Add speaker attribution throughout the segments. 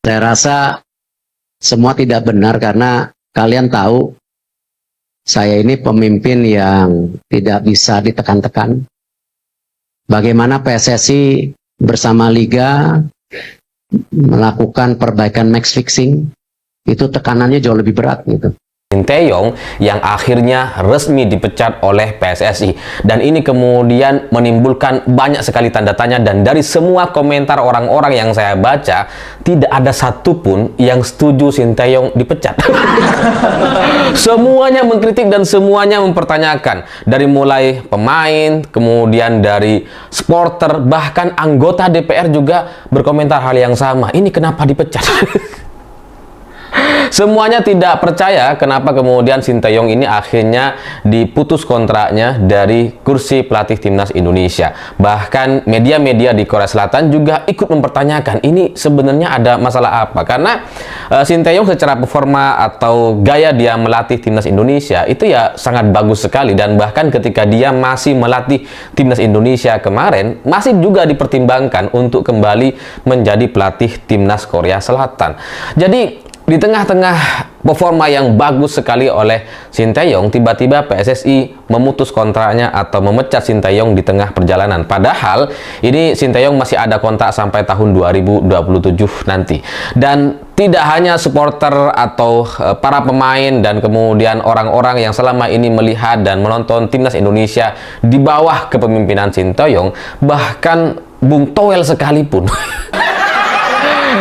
Speaker 1: Saya rasa semua tidak benar karena kalian tahu saya ini pemimpin yang tidak bisa ditekan-tekan. Bagaimana PSSI bersama Liga melakukan perbaikan match fixing, itu tekanannya jauh lebih berat gitu.
Speaker 2: Sinteyong yang akhirnya resmi dipecat oleh PSSI, dan ini kemudian menimbulkan banyak sekali tanda tanya, dan dari semua komentar orang-orang yang saya baca tidak ada satupun yang setuju Sinteyong dipecat. Semuanya mengkritik dan semuanya mempertanyakan, dari mulai pemain, kemudian dari supporter, bahkan anggota DPR juga berkomentar hal yang sama, ini kenapa dipecat. Semuanya tidak percaya kenapa kemudian Sinteyong ini akhirnya diputus kontraknya dari kursi pelatih timnas Indonesia. Bahkan media-media di Korea Selatan juga ikut mempertanyakan ini sebenarnya ada masalah apa. Karena Sinteyong secara performa atau gaya dia melatih timnas Indonesia itu ya sangat bagus sekali, dan bahkan ketika dia masih melatih timnas Indonesia kemarin masih juga dipertimbangkan untuk kembali menjadi pelatih timnas Korea Selatan. Jadi di tengah-tengah performa yang bagus sekali oleh Sinteyong, tiba-tiba PSSI memutus kontraknya atau memecat Sinteyong di tengah perjalanan. Padahal ini Sinteyong masih ada kontrak sampai tahun 2027 nanti. Dan tidak hanya supporter atau para pemain dan kemudian orang-orang yang selama ini melihat dan menonton timnas Indonesia di bawah kepemimpinan Sinteyong, bahkan Bung Toel sekalipun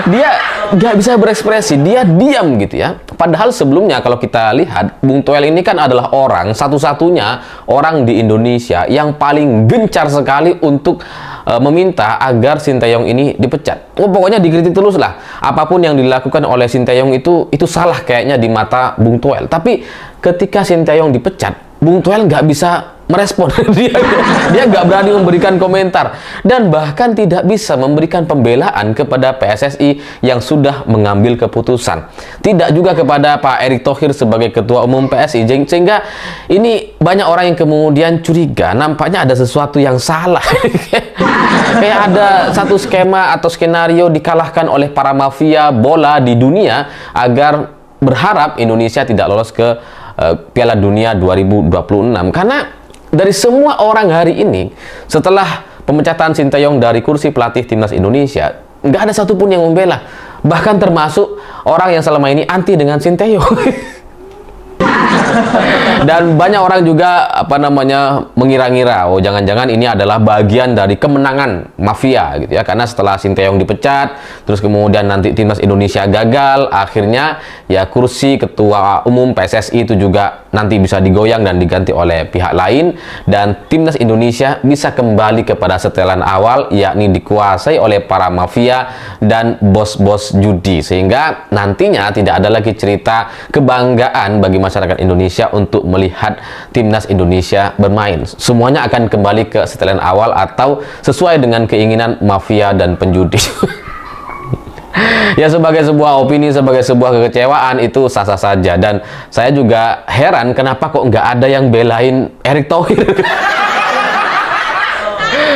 Speaker 2: dia nggak bisa berekspresi, dia diam gitu ya. Padahal sebelumnya kalau kita lihat, Bung Toel ini kan adalah orang satu-satunya orang di Indonesia yang paling gencar sekali untuk meminta agar Sinteyong ini dipecat. Oh, pokoknya dikritik terus lah. Apapun yang dilakukan oleh Sinteyong itu salah kayaknya di mata Bung Toel. Tapi ketika Sinteyong dipecat, Bung Toel nggak bisa merespon. dia nggak berani memberikan komentar, dan bahkan tidak bisa memberikan pembelaan kepada PSSI yang sudah mengambil keputusan, tidak juga kepada Pak Erick Thohir sebagai ketua umum PSI, sehingga ini banyak orang yang kemudian curiga nampaknya ada sesuatu yang salah. Kayak ada satu skema atau skenario dikalahkan oleh para mafia bola di dunia agar berharap Indonesia tidak lolos ke Piala Dunia 2026. Karena dari semua orang hari ini, setelah pemecatan Sinteyong dari kursi pelatih timnas Indonesia, nggak ada satupun yang membela. Bahkan termasuk orang yang selama ini anti dengan Sinteyong. Dan banyak orang juga mengira-ngira, oh jangan-jangan ini adalah bagian dari kemenangan mafia gitu ya, karena setelah Sinteyong dipecat, terus kemudian nanti timnas Indonesia gagal, akhirnya ya kursi ketua umum PSSI itu juga nanti bisa digoyang dan diganti oleh pihak lain, dan timnas Indonesia bisa kembali kepada setelan awal, yakni dikuasai oleh para mafia dan bos-bos judi, sehingga nantinya tidak ada lagi cerita kebanggaan bagi masyarakat Indonesia untuk melihat timnas Indonesia bermain. Semuanya akan kembali ke setelan awal atau sesuai dengan keinginan mafia dan penjudi. Ya, sebagai sebuah opini, sebagai sebuah kekecewaan, itu sah-sah saja. Dan saya juga heran kenapa kok nggak ada yang belain Erick Thohir.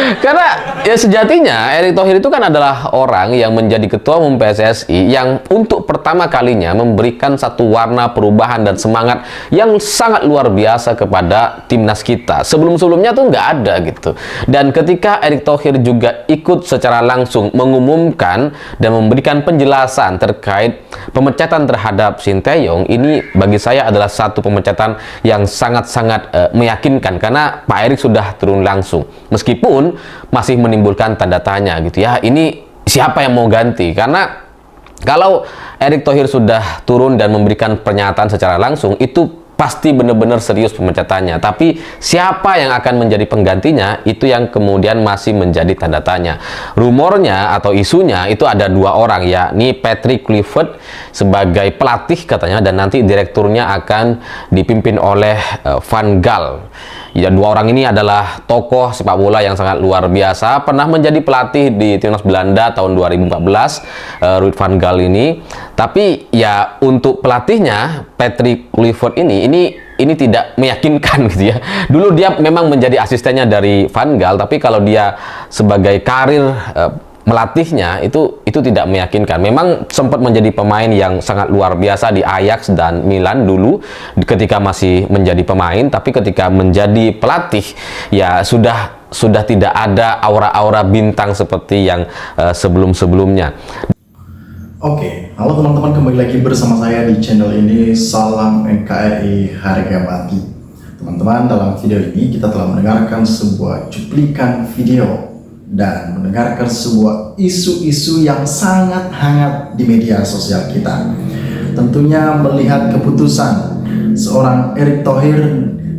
Speaker 2: Karena ya sejatinya Erick Thohir itu kan adalah orang yang menjadi ketua umum PSSI yang untuk pertama kalinya memberikan satu warna perubahan dan semangat yang sangat luar biasa kepada timnas kita. Sebelum-sebelumnya tuh nggak ada gitu. Dan ketika Erick Thohir juga ikut secara langsung mengumumkan dan memberikan penjelasan terkait pemecatan terhadap Sinteyong, ini bagi saya adalah satu pemecatan yang sangat-sangat meyakinkan, karena Pak Erick sudah turun langsung. Meskipun masih menimbulkan tanda tanya gitu ya, ini siapa yang mau ganti? Karena kalau Erick Thohir sudah turun dan memberikan pernyataan secara langsung, itu pasti benar-benar serius pemecatannya. Tapi siapa yang akan menjadi penggantinya, itu yang kemudian masih menjadi tanda tanya. Rumornya atau isunya itu ada dua orang, yakni Patrick Kluivert sebagai pelatih katanya, dan nanti direkturnya akan dipimpin oleh Van Gaal. Ya, dua orang ini adalah tokoh sepak bola yang sangat luar biasa, pernah menjadi pelatih di timnas Belanda tahun 2014, Ruud van Gaal ini. Tapi ya untuk pelatihnya Patrick Kluivert ini tidak meyakinkan gitu ya. Dulu dia memang menjadi asistennya dari Van Gaal, tapi kalau dia sebagai karir melatihnya itu tidak meyakinkan. Memang sempat menjadi pemain yang sangat luar biasa di Ajax dan Milan dulu ketika masih menjadi pemain, tapi ketika menjadi pelatih ya sudah tidak ada aura-aura bintang seperti yang sebelum-sebelumnya.
Speaker 3: Oke, halo teman-teman, kembali lagi bersama saya di channel ini. Salam NKRI harga mati. Teman-teman, dalam video ini kita telah mendengarkan sebuah cuplikan video dan mendengarkan sebuah isu-isu yang sangat hangat di media sosial kita. Tentunya melihat keputusan seorang Erick Thohir,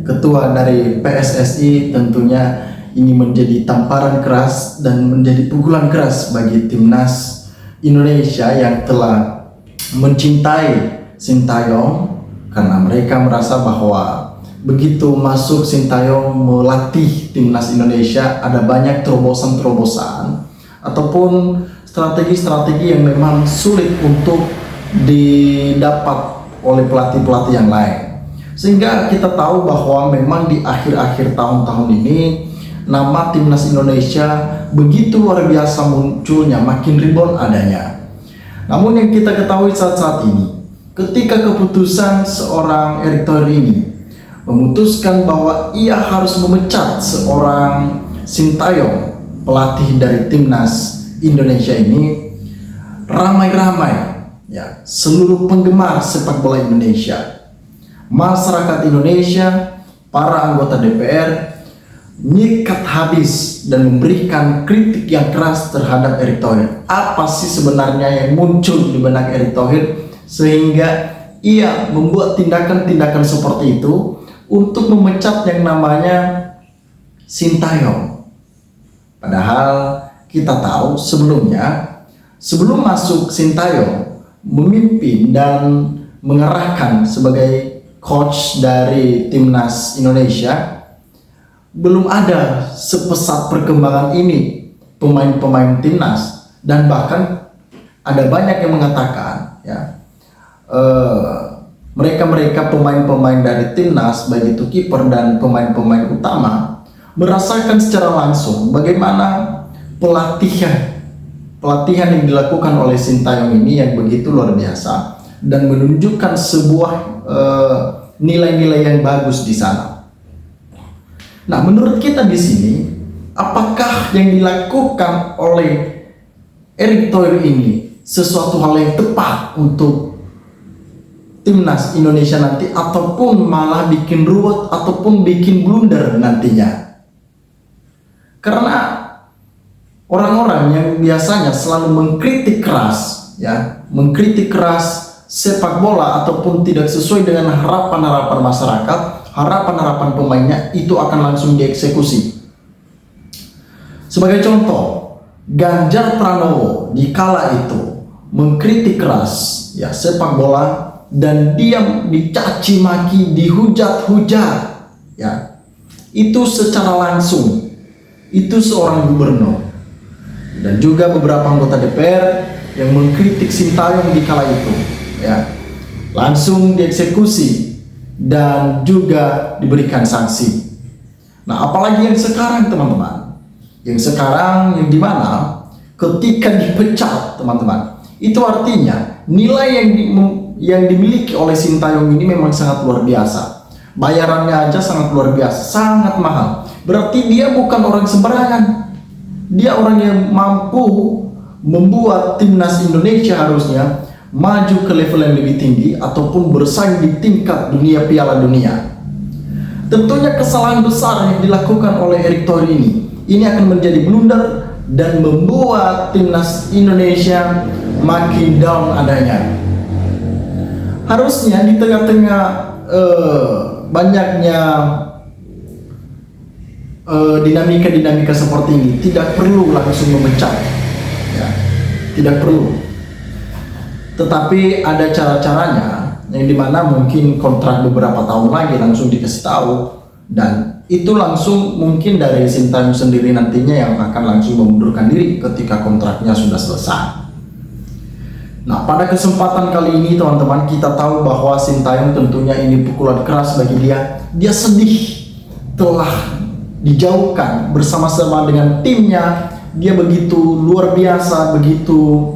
Speaker 3: ketua dari PSSI, tentunya ini menjadi tamparan keras dan menjadi pukulan keras bagi timnas Indonesia yang telah mencintai Sintayong, karena mereka merasa bahwa begitu masuk Sintayong melatih timnas Indonesia ada banyak terobosan-terobosan ataupun strategi-strategi yang memang sulit untuk didapat oleh pelatih-pelatih yang lain, sehingga kita tahu bahwa memang di akhir-akhir tahun-tahun ini nama timnas Indonesia begitu luar biasa munculnya, makin rebound adanya. Namun yang kita ketahui saat-saat ini, ketika keputusan seorang Erick Thohir ini memutuskan bahwa ia harus memecat seorang Sintayong, pelatih dari timnas Indonesia ini, ramai-ramai ya seluruh penggemar sepak bola Indonesia, masyarakat Indonesia, para anggota DPR nyikat habis dan memberikan kritik yang keras terhadap Erick Thohir. Apa sih sebenarnya yang muncul di benak Erick Thohir sehingga ia membuat tindakan-tindakan seperti itu untuk memecat yang namanya Sintayong? Padahal kita tahu sebelumnya, sebelum masuk Sintayong memimpin dan mengarahkan sebagai coach dari timnas Indonesia, belum ada sepesat perkembangan ini pemain-pemain timnas, dan bahkan ada banyak yang mengatakan ya mereka pemain-pemain dari timnas, baik itu kiper dan pemain-pemain utama, merasakan secara langsung bagaimana pelatihan yang dilakukan oleh Sintayong ini yang begitu luar biasa dan menunjukkan sebuah nilai-nilai yang bagus di sana. Nah, menurut kita di sini, apakah yang dilakukan oleh Erick Thohir ini sesuatu hal yang tepat untuk timnas Indonesia nanti, ataupun malah bikin ruwet ataupun bikin blunder nantinya? Karena orang-orang yang biasanya selalu mengkritik keras, ya, mengkritik keras sepak bola ataupun tidak sesuai dengan harapan-harapan masyarakat, harapan-harapan pemainnya, itu akan langsung dieksekusi. Sebagai contoh, Ganjar Pranowo di kala itu mengkritik keras ya sepak bola dan dia dicaci maki, dihujat-hujat ya. Itu secara langsung, itu seorang gubernur dan juga beberapa anggota DPR yang mengkritik Sintayong di kala itu ya, langsung dieksekusi dan juga diberikan sanksi. Nah, apalagi yang sekarang teman-teman, yang sekarang yang dimana ketika dipecat teman-teman, itu artinya nilai yang dimiliki oleh Sintayong ini memang sangat luar biasa. Bayarannya aja sangat luar biasa, sangat mahal. Berarti dia bukan orang sembarangan. Dia orang yang mampu membuat timnas Indonesia harusnya maju ke level yang lebih tinggi ataupun bersaing di tingkat dunia Piala Dunia. Tentunya kesalahan besar yang dilakukan oleh Erick Thohir ini akan menjadi blunder dan membuat timnas Indonesia makin down adanya. Harusnya di tengah-tengah banyaknya dinamika-dinamika seperti ini tidak perlu langsung memecat ya, tidak perlu. Tetapi ada cara-caranya yang dimana mungkin kontrak beberapa tahun lagi langsung dikasih tahu, dan itu langsung mungkin dari Sintayong sendiri nantinya yang akan langsung mengundurkan diri ketika kontraknya sudah selesai. Nah, pada kesempatan kali ini teman-teman, kita tahu bahwa Sintayong tentunya ini pukulan keras bagi dia. Dia sedih telah dijauhkan bersama-sama dengan timnya dia begitu luar biasa, begitu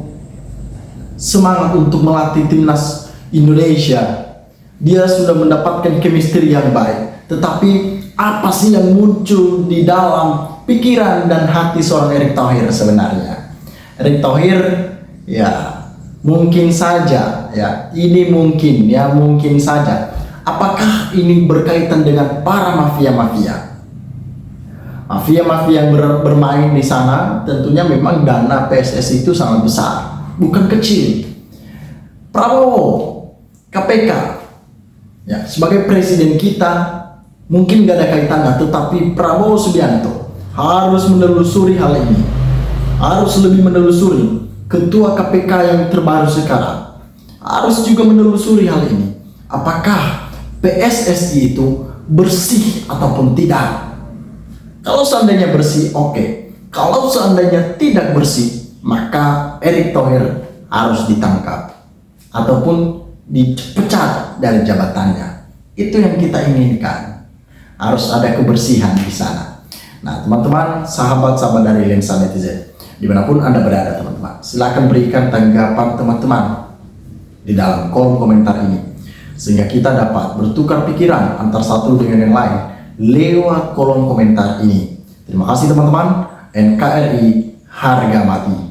Speaker 3: semangat untuk melatih timnas Indonesia. Dia sudah mendapatkan chemistry yang baik. Tetapi apa sih yang muncul di dalam pikiran dan hati seorang Erick Thohir sebenarnya? Erick Thohir ya mungkin saja ya, ini mungkin saja. Apakah ini berkaitan dengan para mafia-mafia? Mafia-mafia yang bermain di sana, tentunya memang dana PSSI itu sangat besar, bukan kecil. Prabowo, KPK, ya sebagai presiden kita mungkin gak ada kaitannya, tetapi Prabowo Subianto harus menelusuri hal ini, harus lebih menelusuri. Ketua KPK yang terbaru sekarang harus juga menelusuri hal ini. Apakah PSSI itu bersih ataupun tidak? Kalau seandainya bersih, oke. Kalau seandainya tidak bersih, maka Erick Thohir harus ditangkap ataupun dipecat dari jabatannya. Itu yang kita inginkan. Harus ada kebersihan di sana. Nah, teman-teman, sahabat-sahabat dari Lensa Netizen, dimanapun Anda berada, teman-teman, silakan berikan tanggapan teman-teman di dalam kolom komentar ini, sehingga kita dapat bertukar pikiran antar satu dengan yang lain lewat kolom komentar ini. Terima kasih teman-teman. NKRI harga mati.